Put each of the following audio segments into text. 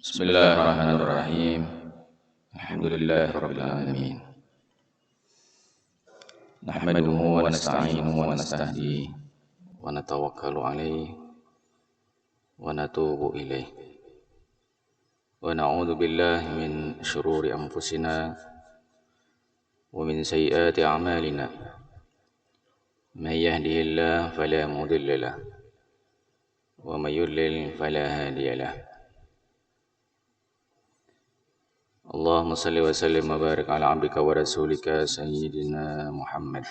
Bismillahirrahmanirrahim. Alhamdulillahirabbil alamin. Nahmaduhu wa nasta'inuhu wa nastahdihi wa natawakkalu alaihi wa natubu ilaihi. Wa na'udzu billahi min syururi anfusina wa min sayyiati a'malina. May yahdihillahu fala mudilla lahu wa may yudlil fala hadiya lahu. Allahumma salli wa sallim wa barik ala abdika wa rasulika sayyidina Muhammad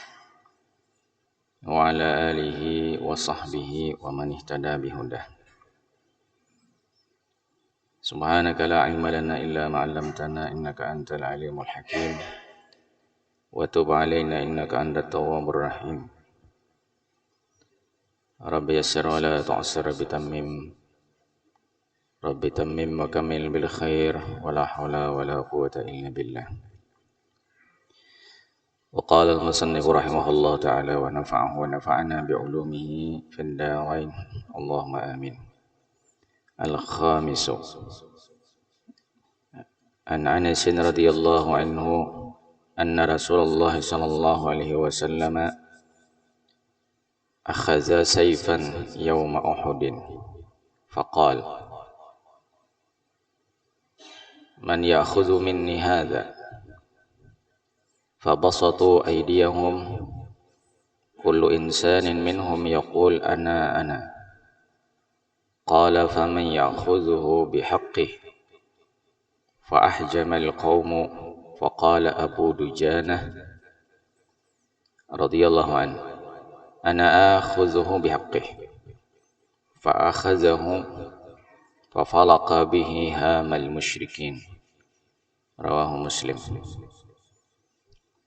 wa ala alihi wa sahbihi wa man ihtada bihudah. Subhanaka la ilma lana illa ma 'allamtana innaka antal alimul hakim wa tub alaina innaka antat tawwabur rahim. Rabbi yassir wa la tu'assir Rabbi tammim wa kamil bil khair wa la hawla wa la quwwata illa billah. Wa qala al-musannif rahimahullah ta'ala wa nafa'ahu wa nafa'ana bi'ulumihi fid darain. Allahumma amin. Al-khamisu an Anas radhiyallahu anhu anna Rasulullah sallallahu alaihi wasallam akhadha sayfan yawma Uhudin faqala man ya'khudhu minni hadha fabasatu aydiyahum kullu insanin minhum yaqul ana qala faman ya'khudhuhu bihaqqihi fa ahjama alqawmu faqala Abu Dujanah radhiyallahu anhu ana akhudhuhu bihaqqihi fa akhadhahu fa falaqa bihi hamal musyrikin. Rawahu Muslim.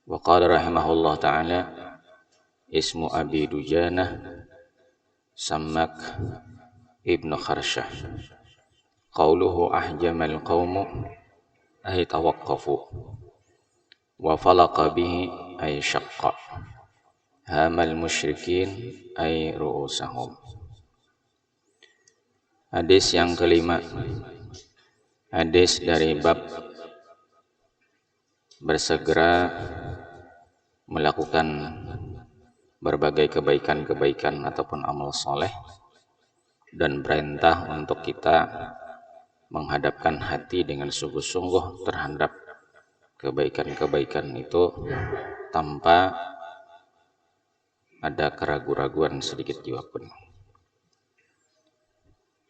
Wa qala rahimahullah ta'ala ismu Abi Dujanah Sammak ibnu Kharshah. Qawluhu ahjamal qawmu ay tawaqqafu wa falaqa bihi ay syaqqa hamal musyrikin ay ru'usahum. Hadis yang kelima, hadis dari bab bersegera melakukan berbagai kebaikan-kebaikan ataupun amal soleh dan perintah untuk kita menghadapkan hati dengan sungguh-sungguh terhadap kebaikan-kebaikan itu tanpa ada keraguan-raguan sedikit juga pun.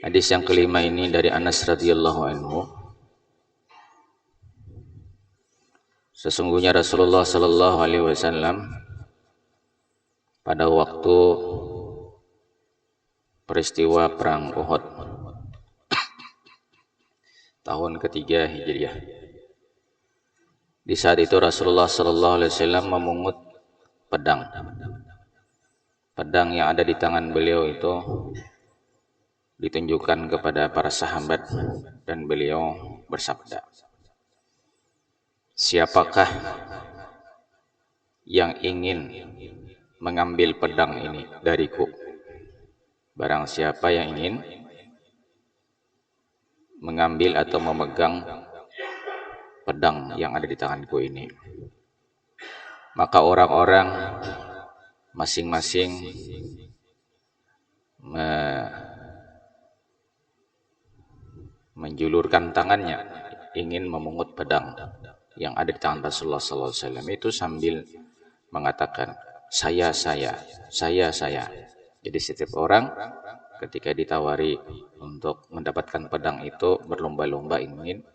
Hadis yang kelima ini dari Anas radhiyallahu anhu. Sesungguhnya Rasulullah sallallahu alaihi wasallam pada waktu peristiwa perang Uhud tahun ketiga Hijriah. Di saat itu Rasulullah sallallahu alaihi wasallam memungut pedang. Pedang yang ada di tangan beliau itu ditunjukkan kepada para sahabat dan beliau bersabda, siapakah yang ingin mengambil pedang ini dariku? Barang siapa yang ingin mengambil atau memegang pedang yang ada di tanganku ini. Maka orang-orang masing-masing menjulurkan tangannya ingin memungut pedang yang ada di tangan Rasulullah SAW itu sambil mengatakan saya. Jadi setiap orang ketika ditawari untuk mendapatkan pedang itu berlomba-lomba ingin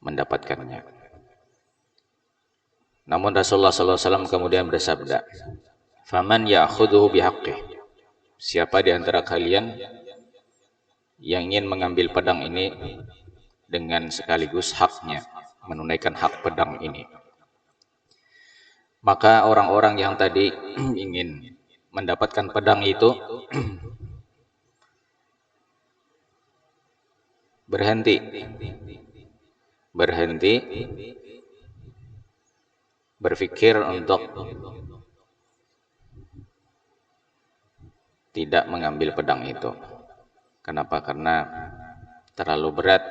mendapatkannya. Namun Rasulullah SAW kemudian bersabda, faman ya'khudhuhu bihaqqihi. Siapa di antara kalian yang ingin mengambil pedang ini dengan sekaligus haknya, menunaikan hak pedang ini. Maka orang-orang yang tadi ingin mendapatkan pedang itu berhenti berpikir untuk tidak mengambil pedang itu. Kenapa? Karena terlalu berat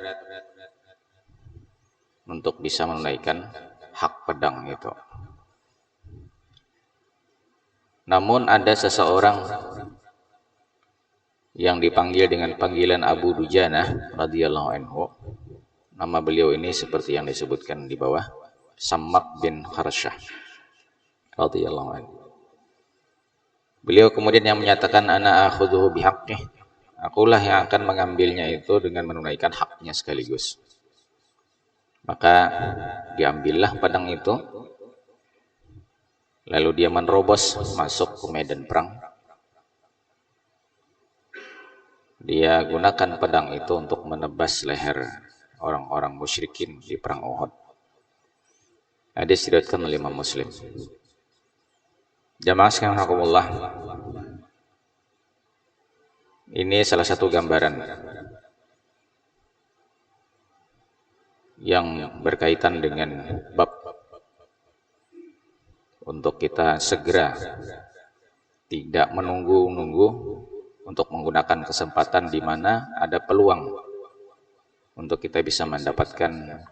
untuk bisa menunaikan hak pedang itu. Namun ada seseorang yang dipanggil dengan panggilan Abu Dujanah radhiyallahu anhu. Nama beliau ini seperti yang disebutkan di bawah, Sammak bin Kharsyah radhiyallahu anhu. Beliau kemudian yang menyatakan ana akhudhuhu bihaqqih, akulah yang akan mengambilnya itu dengan menunaikan haknya sekaligus. Maka diambillah pedang itu, lalu dia menerobos masuk ke medan perang. Dia gunakan pedang itu untuk menebas leher orang-orang musyrikin di perang Uhud. Hadis diriwayatkan oleh Imam Muslim. Jamaah sekalian rahimakumullah, ini salah satu gambaran yang berkaitan dengan bab untuk kita segera tidak menunggu-nunggu untuk menggunakan kesempatan di mana ada peluang untuk kita bisa mendapatkan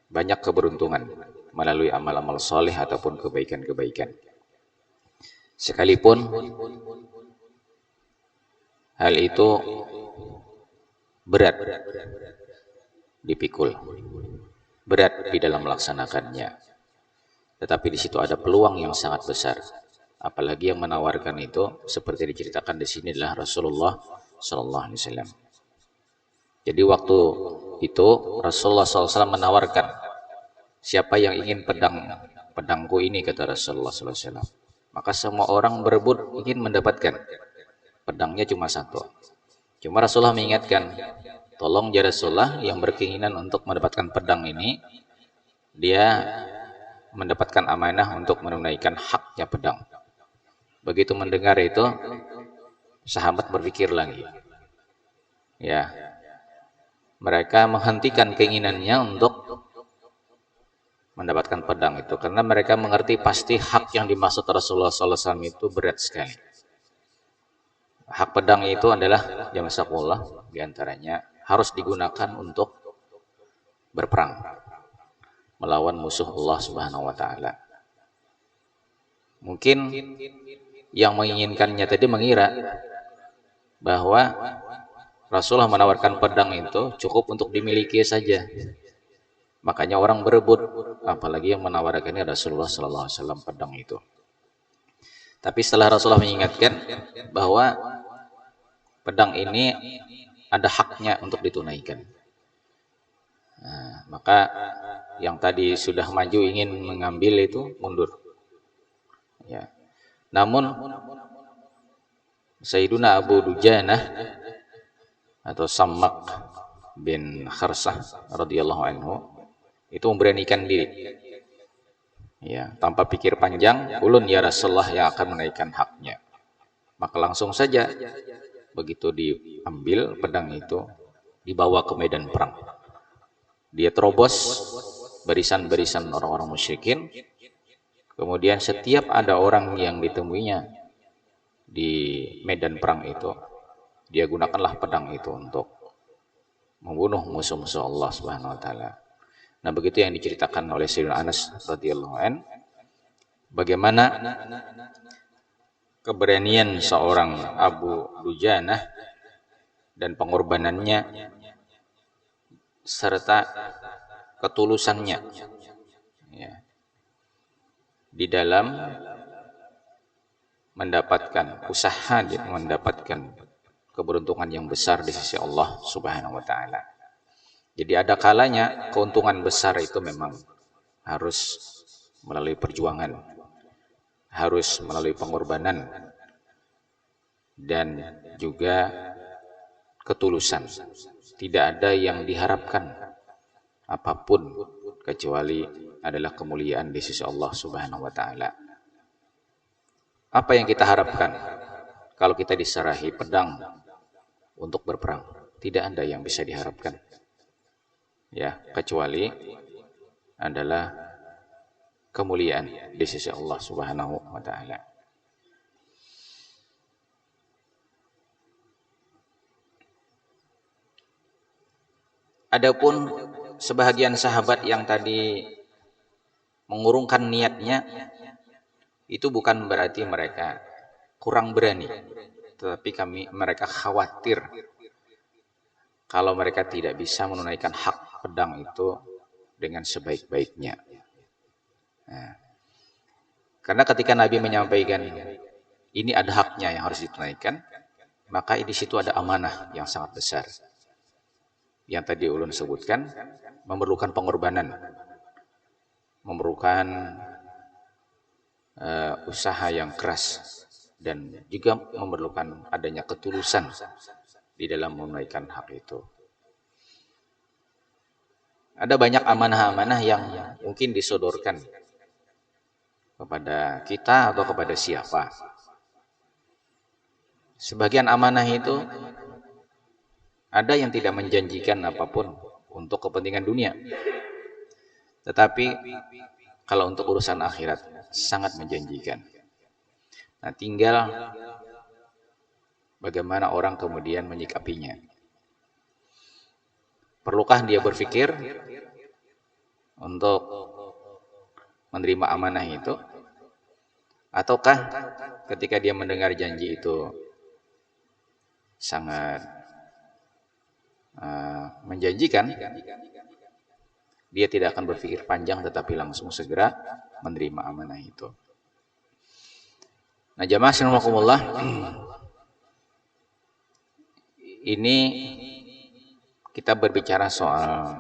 banyak keberuntungan melalui amal-amal soleh ataupun kebaikan-kebaikan. Sekalipun hal itu berat dipikul, berat di dalam melaksanakannya, tetapi di situ ada peluang yang sangat besar. Apalagi yang menawarkan itu seperti diceritakan di sini adalah Rasulullah Sallallahu Alaihi Wasallam. Jadi waktu itu Rasulullah SAW menawarkan, siapa yang ingin pedangku ini, kata Rasulullah SAW. Maka semua orang berebut ingin mendapatkan. Pedangnya cuma satu. Cuma Rasulullah mengingatkan, tolong ya Rasulullah, yang berkeinginan untuk mendapatkan pedang ini, dia mendapatkan amanah untuk menunaikan haknya pedang. Begitu mendengar itu, sahabat berpikir lagi. Ya, mereka menghentikan keinginannya untuk mendapatkan pedang itu, karena mereka mengerti pasti hak yang dimaksud Rasulullah SAW itu berat sekali. Hak pedang itu adalah jamasakullah, diantaranya harus digunakan untuk berperang melawan musuh Allah Subhanahu Wa Taala. Mungkin yang menginginkannya tadi mengira bahwa Rasulullah menawarkan pedang itu cukup untuk dimiliki saja. Makanya orang berebut, apalagi yang menawarkannya Rasulullah Sallallahu Alaihi Wasallam pedang itu. Tapi setelah Rasulullah mengingatkan bahwa pedang ini ada haknya untuk ditunaikan, nah, maka yang tadi sudah maju ingin mengambil itu mundur. Ya. Namun Sayyiduna Abu Dujanah atau Sammak bin Kharsyah radhiyallahu anhu itu memberanikan diri, ya, tanpa pikir panjang, ulun ya Rasulullah yang akan menaikkan haknya. Maka langsung saja begitu diambil pedang itu, dibawa ke medan perang. Dia terobos barisan-barisan orang-orang musyrikin. Kemudian setiap ada orang yang ditemuinya di medan perang itu, dia gunakanlah pedang itu untuk membunuh musuh-musuh Allah Subhanahu Wa Taala. Nah, begitu yang diceritakan oleh Sayyidina Anas radhiyallahu an, bagaimana keberanian seorang Abu Dujanah dan pengorbanannya serta ketulusannya, ya, di dalam mendapatkan usaha, mendapatkan keberuntungan yang besar di sisi Allah Subhanahu Wa Taala. Jadi ada kalanya keuntungan besar itu memang harus melalui perjuangan, harus melalui pengorbanan, dan juga ketulusan. Tidak ada yang diharapkan apapun kecuali adalah kemuliaan di sisi Allah Subhanahu Wa Taala. Apa yang kita harapkan kalau kita diserahi pedang untuk berperang? Tidak ada yang bisa diharapkan, ya, kecuali adalah kemuliaan di sisi Allah Subhanahu Wa Taala. Adapun sebahagian sahabat yang tadi mengurungkan niatnya, itu bukan berarti mereka kurang berani, tetapi mereka khawatir kalau mereka tidak bisa menunaikan hak pedang itu dengan sebaik-baiknya. Nah, karena ketika Nabi menyampaikan ini ada haknya yang harus ditunaikan, maka di situ ada amanah yang sangat besar. Yang tadi ulun sebutkan, memerlukan pengorbanan, memerlukan usaha yang keras, dan juga memerlukan adanya ketulusan di dalam menunaikan hak itu. Ada banyak amanah-amanah yang mungkin disodorkan kepada kita atau kepada siapa. Sebagian amanah itu ada yang tidak menjanjikan apapun untuk kepentingan dunia. Tetapi kalau untuk urusan akhirat sangat menjanjikan. Nah, tinggal bagaimana orang kemudian menyikapinya. Perlukah dia berpikir untuk menerima amanah itu? Ataukah ketika dia mendengar janji itu sangat menjanjikan, dia tidak akan berpikir panjang tetapi langsung segera menerima amanah itu. Nah, jamaah rahimakumullah, ini kita berbicara soal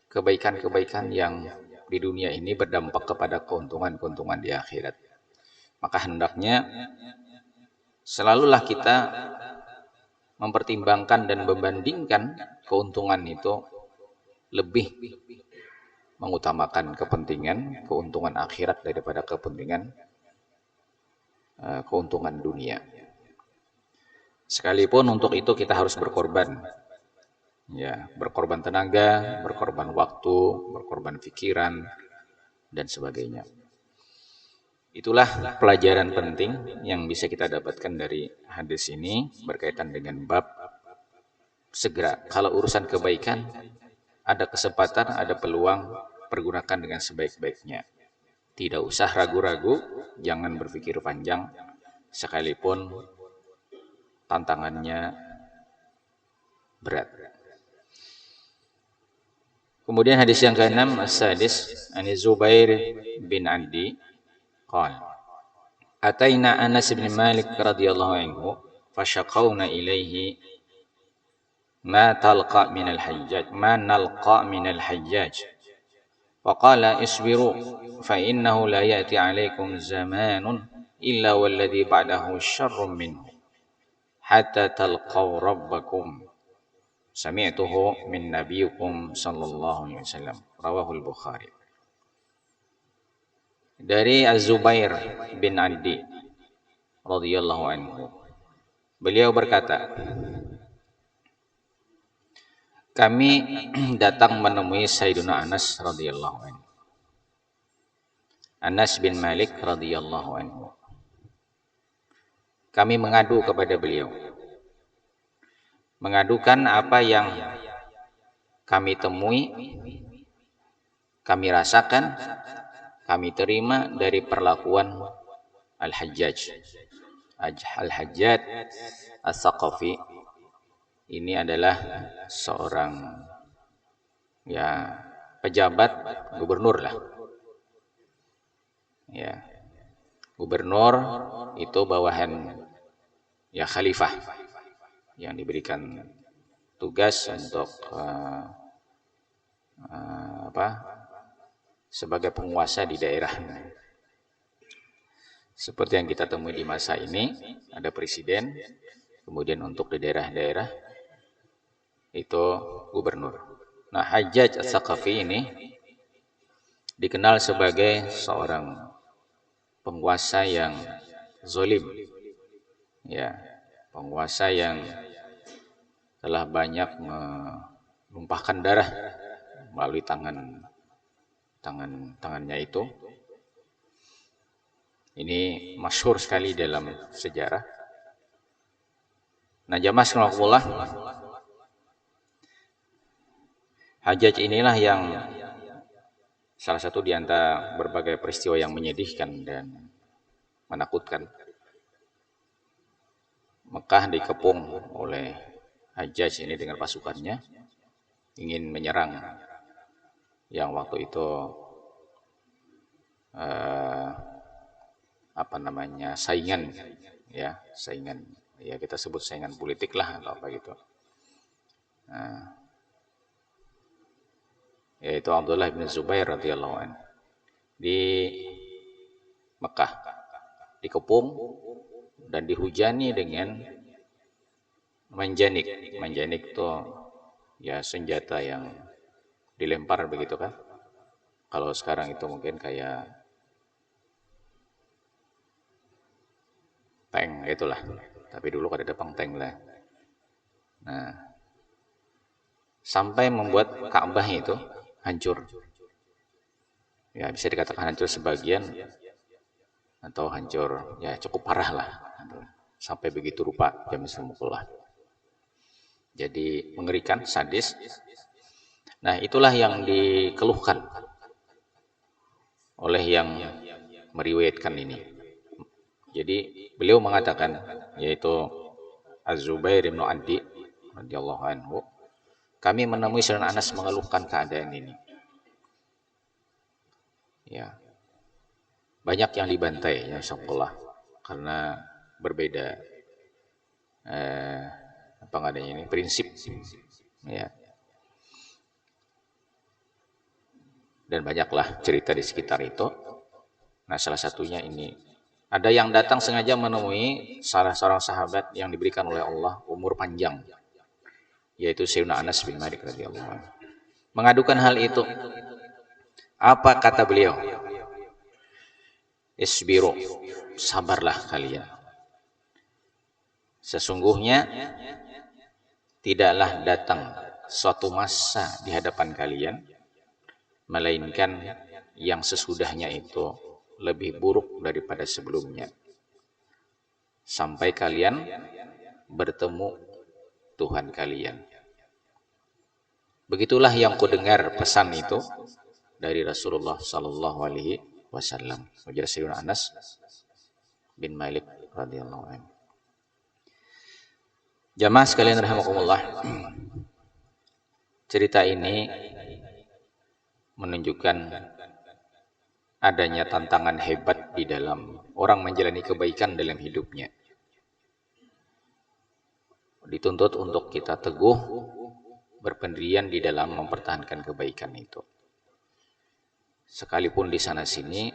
kebaikan-kebaikan yang di dunia ini berdampak kepada keuntungan-keuntungan di akhirat. Maka hendaknya selalulah kita mempertimbangkan dan membandingkan keuntungan itu lebih mengutamakan keuntungan akhirat daripada keuntungan dunia. Sekalipun untuk itu kita harus berkorban. Ya, berkorban tenaga, berkorban waktu, berkorban pikiran, dan sebagainya. Itulah pelajaran penting yang bisa kita dapatkan dari hadis ini berkaitan dengan bab segera. Kalau urusan kebaikan, ada kesempatan, ada peluang, pergunakan dengan sebaik-baiknya. Tidak usah ragu-ragu, jangan berpikir panjang, sekalipun tantangannya berat. Kemudian hadis yang ke-6, as-sadis, an Zubair bin Adi qala ataina Anas bin Malik radhiyallahu anhu fashaqawna ilaihi ma nalqa min al-hajjaj faqala isbiru fa innahu la ya'ti 'alaikum zamanun illa walladhi ba'dahu syarrun minhu hatta talqaw rabbakum sami'tuhu min nabiyikum sallallahu alaihi wasallam, rawahul Bukhari. Dari Az-Zubair bin Adi radhiyallahu anhu, beliau berkata, kami datang menemui Sayyidina Anas radhiyallahu anhu, Anas bin Malik radhiyallahu anhu. Kami mengadu kepada beliau, mengadukan apa yang kami temui, kami rasakan, kami terima dari perlakuan Al-Hajjaj. Al-Hajjaj As-Saqafi ini adalah seorang pejabat gubernur lah. Ya. Gubernur itu bawahan khalifah yang diberikan tugas untuk sebagai penguasa di daerah. Seperti yang kita temui di masa ini, ada presiden, kemudian untuk di daerah-daerah itu gubernur. Nah, Hajjaj As-Saqafi ini dikenal sebagai seorang penguasa yang zalim. Ya, penguasa yang telah banyak menumpahkan darah melalui tangannya itu. Ini masyhur sekali dalam sejarah. Nah, jamaah sekalian, Hajjaj inilah yang salah satu di antara berbagai peristiwa yang menyedihkan dan menakutkan. Mekah dikepung oleh Hajjaj ini dengan pasukannya, ingin menyerang yang waktu itu eh, saingan, ya saingan, ya kita sebut saingan politik lah atau apa gitu. Nah, yaitu Abdullah bin Zubair radhiyallahu anhu di Mekah dikepung dan dihujani dengan manjanik. Manjanik itu ya senjata yang dilempar begitu kan. Kalau sekarang itu mungkin kayak tank itulah. Tapi dulu ada tank lah. Nah, sampai membuat Ka'bah itu hancur. Ya bisa dikatakan hancur sebagian atau hancur ya cukup parah lah. Sampai begitu rupa Jamis Rumullah. Jadi mengerikan, sadis. Nah, itulah yang dikeluhkan oleh yang meriwayatkan ini. Jadi beliau mengatakan, yaitu Az-Zubair bin Adi radhiyallahu anhu, kami menemui Sayyidina Anas mengeluhkan keadaan ini. Ya. Banyak yang dibantai ya insyaallah karena berbeda apa adanya ini prinsip ya. Dan banyaklah cerita di sekitar itu. Nah, salah satunya ini ada yang datang sengaja menemui salah seorang sahabat yang diberikan oleh Allah umur panjang, yaitu Sayyidina Anas bin Malik radhiyallahu anhu. Mengadukan hal itu. Apa kata beliau? Isbiru, sabarlah kalian. Sesungguhnya tidaklah datang suatu masa di hadapan kalian melainkan yang sesudahnya itu lebih buruk daripada sebelumnya. Sampai kalian bertemu Tuhan kalian. Begitulah yang kudengar pesan itu dari Rasulullah sallallahu alaihi wasallam. Ujar Sayyidina Anas bin Malik radhiyallahu anhu. Jamaah sekalian rahimakumullah. Cerita ini menunjukkan adanya tantangan hebat di dalam orang menjalani kebaikan dalam hidupnya. Dituntut untuk kita teguh berpendirian di dalam mempertahankan kebaikan itu. Sekalipun di sana sini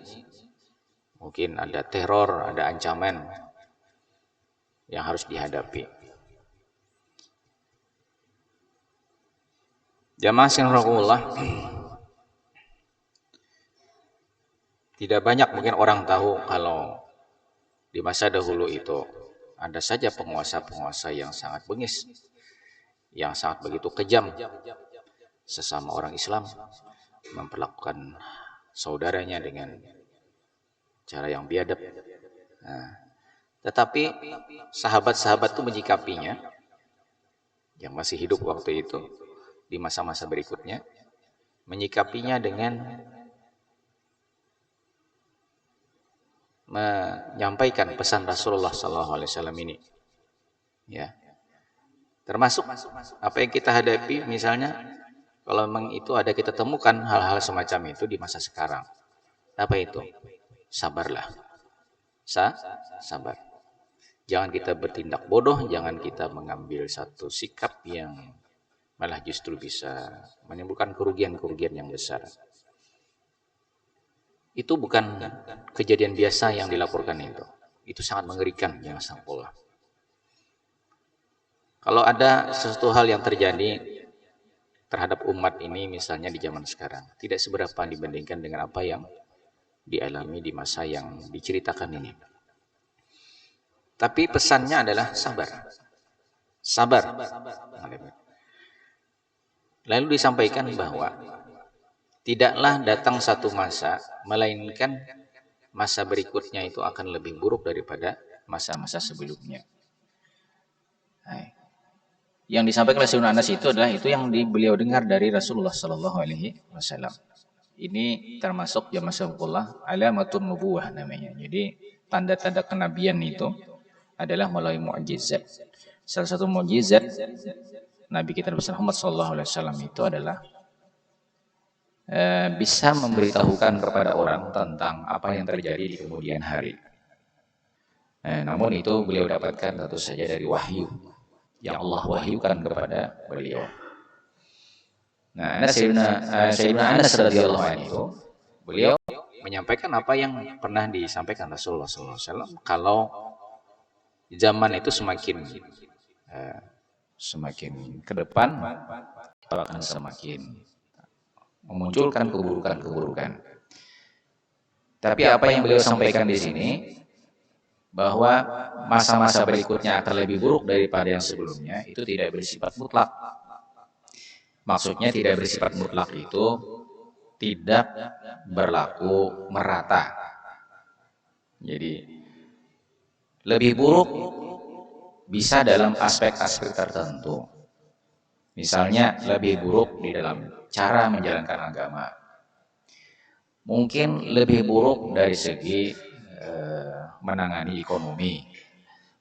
mungkin ada teror, ada ancaman yang harus dihadapi. Jamaah sekalian rahimakumullah, tidak banyak mungkin orang tahu kalau di masa dahulu itu ada saja penguasa-penguasa yang sangat bengis, yang sangat begitu kejam sesama orang Islam, memperlakukan saudaranya dengan cara yang biadab. Nah, tetapi sahabat-sahabat itu menyikapinya, yang masih hidup waktu itu di masa-masa berikutnya, menyikapinya dengan menyampaikan pesan Rasulullah SAW ini, ya. Termasuk apa yang kita hadapi, misalnya kalau memang itu ada kita temukan hal-hal semacam itu di masa sekarang, apa itu? Sabarlah, sabar. Jangan kita bertindak bodoh, jangan kita mengambil satu sikap yang malah justru bisa menimbulkan kerugian-kerugian yang besar. Itu bukan kejadian biasa yang dilaporkan itu. Itu sangat mengerikan ya Rasulullah. Kalau ada sesuatu hal yang terjadi terhadap umat ini misalnya di zaman sekarang, tidak seberapa dibandingkan dengan apa yang dialami di masa yang diceritakan ini. Tapi pesannya adalah sabar. Sabar. Lalu disampaikan bahwa tidaklah datang satu masa, melainkan masa berikutnya itu akan lebih buruk daripada masa-masa sebelumnya. yang disampaikan oleh Sayyidina Anas itu adalah itu yang beliau dengar dari Rasulullah Sallallahu Alaihi Wasallam. Ini termasuk ya masyaallah alamatun nubuwah namanya. Jadi tanda-tanda kenabian itu adalah melalui mukjizat. Salah satu mukjizat Nabi kita Muhammad Sallallahu Alaihi Wasallam itu adalah bisa memberitahukan kepada orang tentang apa yang terjadi di kemudian hari. Namun itu beliau dapatkan tentu saja dari wahyu yang Allah wahyukan kepada beliau. Nah, Sayyidina Anas radhiyallahu anhu, beliau menyampaikan apa yang pernah disampaikan Rasulullah SAW. Kalau zaman itu semakin ke depan akan semakin memunculkan keburukan-keburukan. Tapi apa yang beliau sampaikan di sini bahwa masa-masa berikutnya akan lebih buruk daripada yang sebelumnya itu tidak bersifat mutlak. Maksudnya tidak bersifat mutlak itu tidak berlaku merata. Jadi lebih buruk bisa dalam aspek-aspek tertentu. Misalnya lebih buruk di dalam cara menjalankan agama. Mungkin lebih buruk dari segi menangani ekonomi.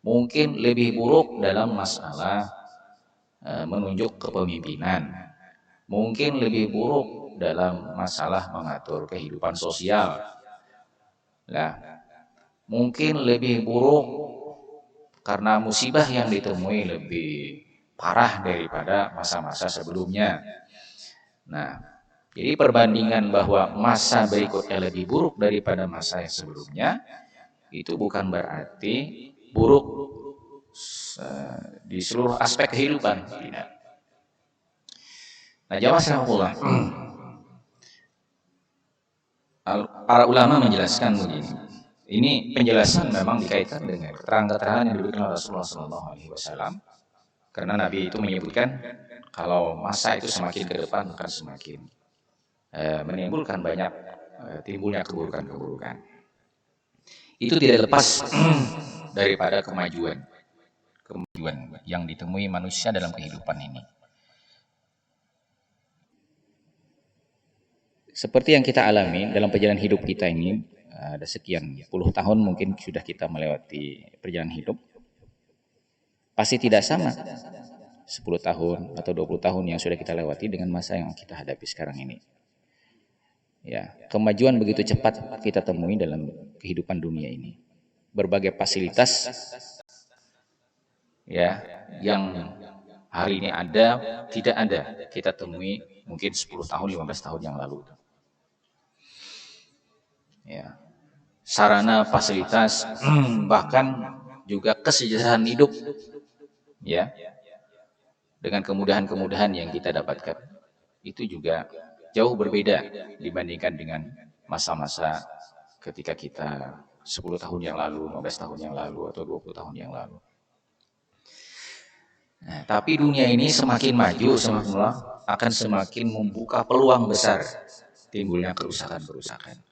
Mungkin lebih buruk dalam masalah menunjuk kepemimpinan. Mungkin lebih buruk dalam masalah mengatur kehidupan sosial. Nah, mungkin lebih buruk karena musibah yang ditemui lebih parah daripada masa-masa sebelumnya. Nah, jadi perbandingan bahwa masa berikutnya lebih buruk daripada masa yang sebelumnya itu bukan berarti buruk di seluruh aspek kehidupan. Tidak. Nah, jamaah sekalian, para ulama menjelaskan begini. Ini penjelasan memang dikaitkan dengan keterangan-keterangan yang diberikan oleh Rasulullah SAW. Karena Nabi itu menyebutkan kalau masa itu semakin ke depan akan semakin menimbulkan banyak timbulnya keburukan-keburukan. Itu tidak lepas daripada kemajuan yang ditemui manusia dalam kehidupan ini. Seperti yang kita alami dalam perjalanan hidup kita ini, ada sekian puluh tahun mungkin sudah kita melewati perjalanan hidup. Pasti tidak sama 10 tahun atau 20 tahun yang sudah kita lewati dengan masa yang kita hadapi sekarang ini. Ya, kemajuan begitu cepat kita temui dalam kehidupan dunia ini. Berbagai fasilitas ya yang hari ini ada, tidak ada kita temui mungkin 10 tahun, 15 tahun yang lalu. Ya. Sarana fasilitas bahkan juga kesejahteraan hidup ya. Dengan kemudahan-kemudahan yang kita dapatkan itu juga jauh berbeda dibandingkan dengan masa-masa ketika kita 10 tahun yang lalu, 15 tahun yang lalu, atau 20 tahun yang lalu. Nah, tapi dunia ini semakin maju, akan semakin membuka peluang besar timbulnya kerusakan-kerusakan.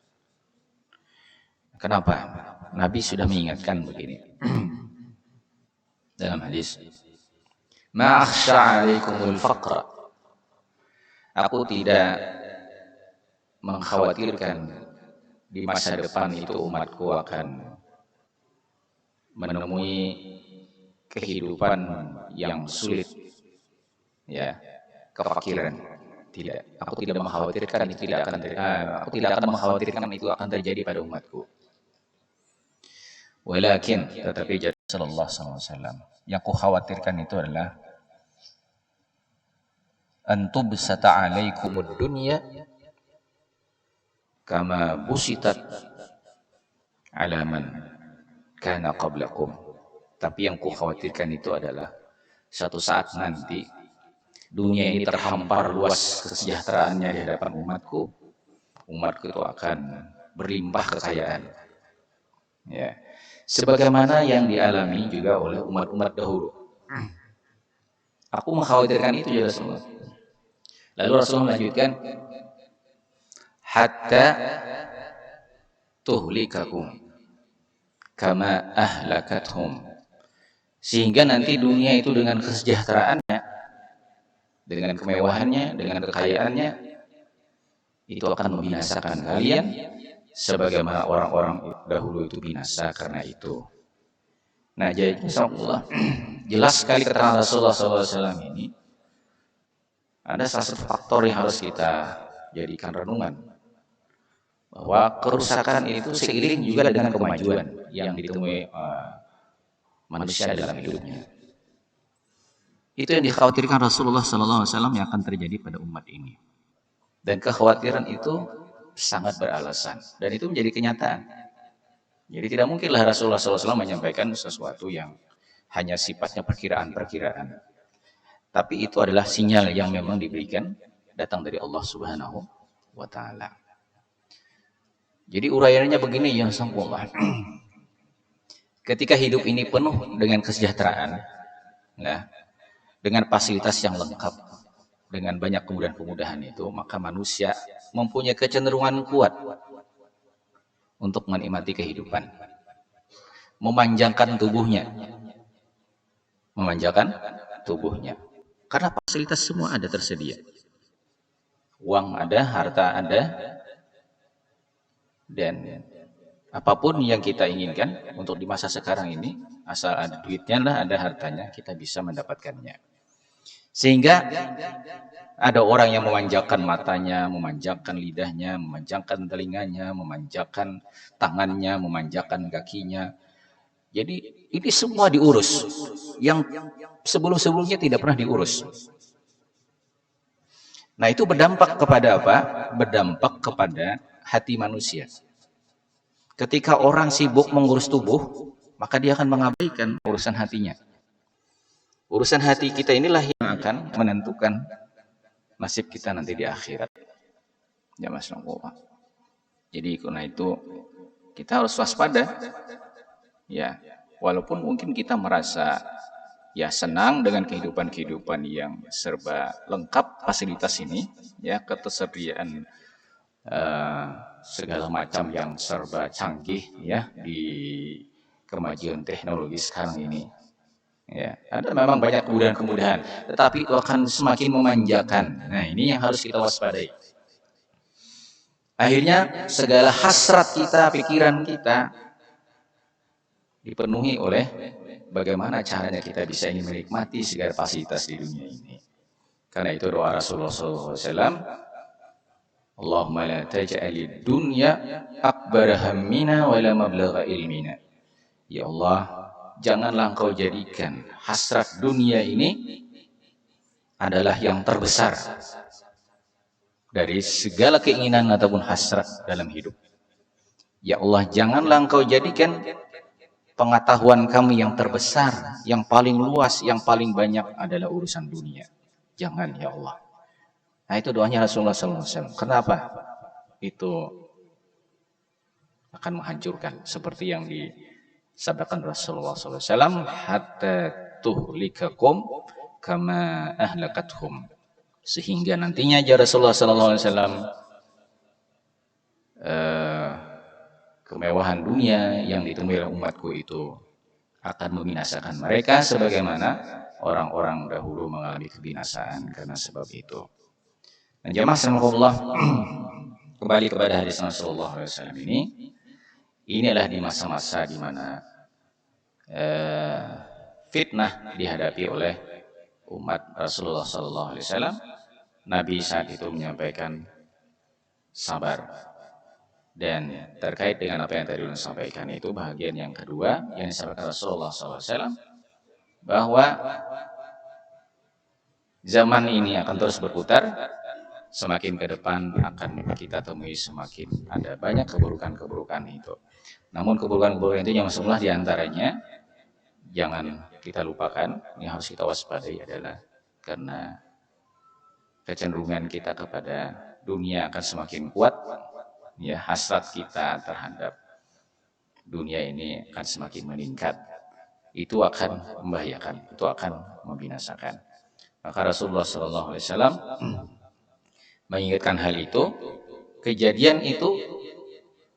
Kenapa? Nabi sudah mengingatkan begini dalam hadis, "Ma akhsha 'alaikumul faqra." Aku tidak mengkhawatirkan di masa depan itu umatku akan menemui kehidupan yang sulit, ya, kefakiran. Tidak, aku tidak mengkhawatirkan itu aku tidak akan mengkhawatirkan itu akan terjadi pada umatku. Walakin, tetapi jadi Sallallahu Alaihi Wasallam, yang ku khawatirkan itu adalah antum bisata alaikumud dunya kama busitat alaman kana qablakum. Tapi yang ku khawatirkan itu adalah satu saat nanti dunia ini terhampar luas kesejahteraannya di hadapan umatku. Umatku itu akan berlimpah kekayaan. Ya. Sebagaimana yang dialami juga oleh umat-umat dahulu. Aku mengkhawatirkan itu ya Rasulullah. Lalu Rasulullah melanjutkan, hatta tuhlikakum kama ahlakathum Sehingga nanti dunia itu dengan kesejahteraannya, dengan kemewahannya, dengan kekayaannya, itu akan membinasakan kalian sebagaimana orang-orang dahulu itu binasa karena itu. Nah, jadi insyaallah jelas sekali keterangan Rasulullah SAW ini ada salah satu faktor yang harus kita jadikan renungan, bahwa kerusakan itu seiring juga dengan kemajuan yang ditemui manusia dalam hidupnya. Itu yang dikhawatirkan Rasulullah SAW yang akan terjadi pada umat ini. Dan kekhawatiran itu sangat beralasan, dan itu menjadi kenyataan. Jadi tidak mungkinlah Rasulullah SAW menyampaikan sesuatu yang hanya sifatnya perkiraan-perkiraan. Tapi itu adalah sinyal yang memang diberikan datang dari Allah Subhanahu wa Ta'ala. Jadi uraiannya begini ya sangkullah. Ketika hidup ini penuh dengan kesejahteraan, nah, dengan fasilitas yang lengkap, dengan banyak kemudahan-kemudahan itu, maka manusia mempunyai kecenderungan kuat untuk menikmati kehidupan, memanjangkan tubuhnya, karena fasilitas semua ada tersedia, uang ada, harta ada, dan apapun yang kita inginkan untuk di masa sekarang ini, asal ada duitnya lah, ada hartanya, kita bisa mendapatkannya. Sehingga ada orang yang memanjakan matanya, memanjakan lidahnya, memanjakan telinganya, memanjakan tangannya, memanjakan kakinya. Jadi ini semua diurus, yang sebelum-sebelumnya tidak pernah diurus. Nah, itu berdampak kepada apa? Berdampak kepada hati manusia. Ketika orang sibuk mengurus tubuh, maka dia akan mengabaikan urusan hatinya. Urusan hati kita inilah yang akan menentukan nasib kita nanti di akhirat. Ya Mas Nongkowa. Jadi karena itu kita harus waspada. Ya, walaupun mungkin kita merasa ya senang dengan kehidupan yang serba lengkap fasilitas ini, ya, ketersediaan segala macam yang serba canggih ya di kemajuan teknologi sekarang ini. Ya, ada memang banyak kemudahan-kemudahan, tetapi itu akan semakin memanjakan. Nah, ini yang harus kita waspadai. Akhirnya segala hasrat kita, pikiran kita dipenuhi oleh bagaimana caranya kita bisa ingin menikmati segala fasilitas di dunia ini. Karena itu doa Rasulullah SAW, Allahumma la taj'alid dunya akbar hammina wa la mablagha ilmina. Ya Allah, janganlah engkau jadikan hasrat dunia ini adalah yang terbesar dari segala keinginan ataupun hasrat dalam hidup. Ya Allah, janganlah engkau jadikan pengetahuan kami yang terbesar, yang paling luas, yang paling banyak adalah urusan dunia. Jangan ya Allah. Nah, itu doanya Rasulullah SAW. Kenapa? Itu akan menghancurkan seperti yang disabdakan Rasulullah SAW, hatta tuhlikakum kama ahlakathum, sehingga nantinya aja Rasulullah SAW kemewahan dunia yang ditemui oleh umatku itu akan membinasakan mereka sebagaimana orang-orang dahulu mengalami kebinasaan karena sebab itu. Dan jamaah rahimakumullah, kembali kepada hadis Rasulullah SAW ini adalah di masa-masa di mana fitnah dihadapi oleh umat Rasulullah SAW. Nabi saat itu menyampaikan sabar. Dan terkait dengan apa yang tadi disampaikan itu, bahagian yang kedua yang disampaikan Rasulullah SAW, bahwa zaman ini akan terus berputar. Semakin ke depan akan kita temui semakin ada banyak keburukan-keburukan itu. Namun keburukan-keburukan itu yang semula diantaranya jangan kita lupakan, yang harus kita waspadai adalah karena kecenderungan kita kepada dunia akan semakin kuat. Ya, hasrat kita terhadap dunia ini akan semakin meningkat. Itu akan membahayakan, itu akan membinasakan. Maka Rasulullah SAW mengingatkan hal itu. Kejadian itu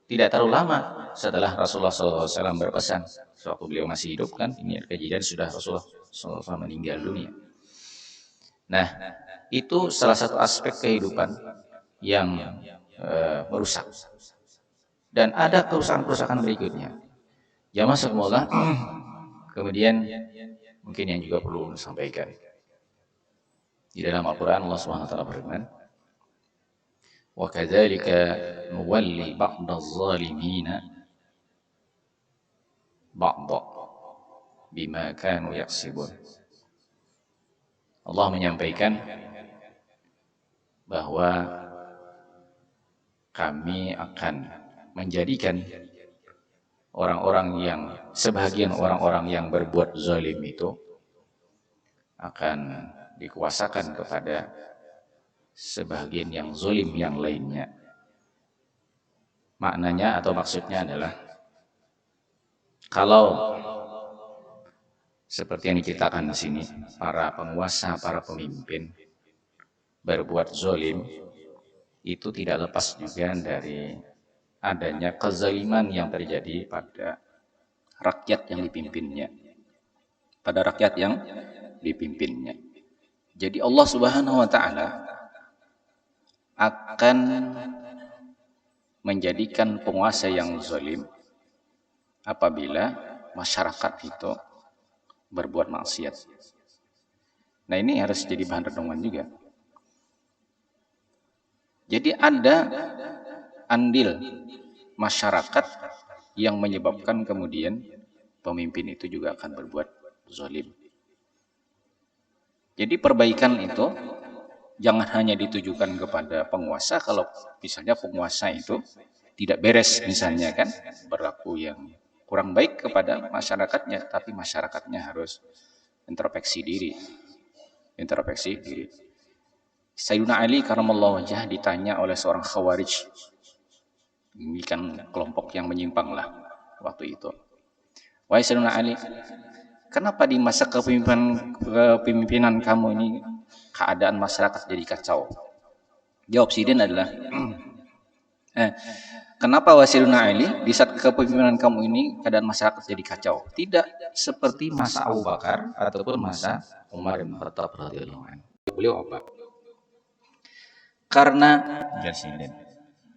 tidak terlalu lama setelah Rasulullah SAW berpesan. Sewaktu beliau masih hidup kan, ini kejadian sudah Rasulullah SAW meninggal dunia. Nah, itu salah satu aspek kehidupan yang merusak. Dan ada kerusakan-kerusakan berikutnya. Jamaah semoga kemudian mungkin yang juga perlu disampaikan. Di dalam Al-Quran Allah SWT berfirman, وَكَذَلِكَ نُوَلِّي بَعْضَ الظَّالِمِينَ بَعْضَ بِمَا كَانُوا يَكْسِبُونَ. Allah menyampaikan bahwa kami akan menjadikan orang-orang yang, sebagian orang-orang yang berbuat zalim itu akan dikuasakan kepada sebagian yang zalim yang lainnya. Maknanya atau maksudnya adalah, kalau seperti yang diceritakan di sini, para penguasa, para pemimpin berbuat zalim, itu tidak lepas juga dari adanya kezaliman yang terjadi pada rakyat yang dipimpinnya. Pada rakyat yang dipimpinnya. Jadi Allah Subhanahu wa taala akan menjadikan penguasa yang zalim apabila masyarakat itu berbuat maksiat. Nah, ini harus jadi bahan renungan juga. Jadi ada andil masyarakat yang menyebabkan kemudian pemimpin itu juga akan berbuat zalim. Jadi perbaikan itu jangan hanya ditujukan kepada penguasa. Kalau misalnya penguasa itu tidak beres misalnya kan, berlaku yang kurang baik kepada masyarakatnya, tapi masyarakatnya harus introspeksi diri. Sayyidina Ali karramallahu wajhah ditanya oleh seorang khawarij. Ini kan kelompok yang menyimpang lah waktu itu. Wahai Sayyidina Ali, kenapa di masa kepemimpinan kamu ini keadaan masyarakat jadi kacau? Jawab Sidin adalah, kenapa wahai Sayyidina Ali, di saat kepemimpinan kamu ini keadaan masyarakat jadi kacau? Tidak seperti masa Abu Bakar ataupun masa Umar bin Khattab radhiyallahu anhu. Beliau apa? Karena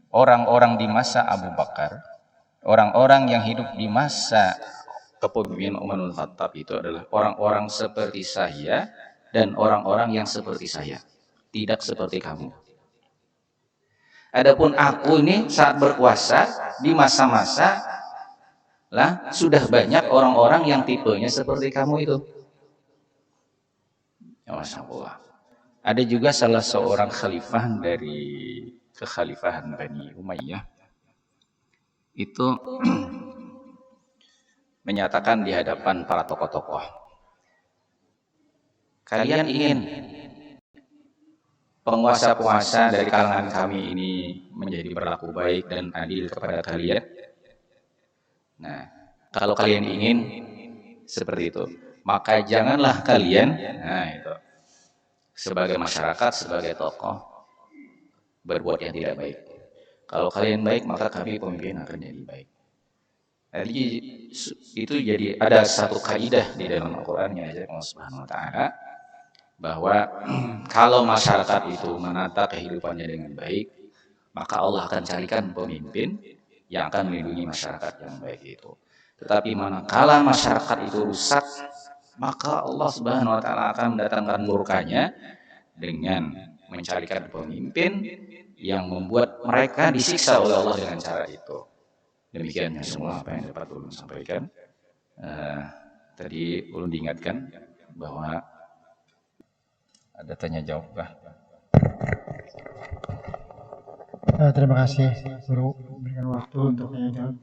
orang-orang di masa Abu Bakar, orang-orang yang hidup di masa kepemimpinan Umar bin Khattab itu adalah orang-orang seperti saya dan orang-orang yang seperti saya, tidak seperti kamu. Adapun aku ini saat berkuasa di masa-masa lah sudah banyak orang-orang yang tipenya seperti kamu itu. Ya, Masya Allah. Ada juga salah seorang khalifah dari kekhalifahan Bani Umayyah itu menyatakan di hadapan para tokoh-tokoh, kalian ingin penguasa-penguasa dari kalangan kami ini menjadi berlaku baik dan adil kepada kalian? Nah, kalau kalian ingin seperti itu, maka janganlah kalian, itu sebagai masyarakat, sebagai tokoh, berbuat yang tidak baik. Kalau kalian baik, maka kami pemimpin akan jadi baik. Jadi itu jadi ada satu kaidah di dalam Al-Quran yang Allah Subhanahu wa taala, bahwa kalau masyarakat itu menata kehidupannya dengan baik, maka Allah akan carikan pemimpin yang akan melindungi masyarakat yang baik itu. Tetapi manakala masyarakat itu rusak, maka Allah Subhanahu wa taala akan mendatangkan murkanya dengan mencarikan pemimpin yang membuat mereka disiksa oleh Allah dengan cara itu. Demikian semua apa yang dapat ulun sampaikan. Tadi ulun diingatkan bahwa ada tanya jawab kah? Terima kasih Guru memberikan waktu untuk tanya jawab.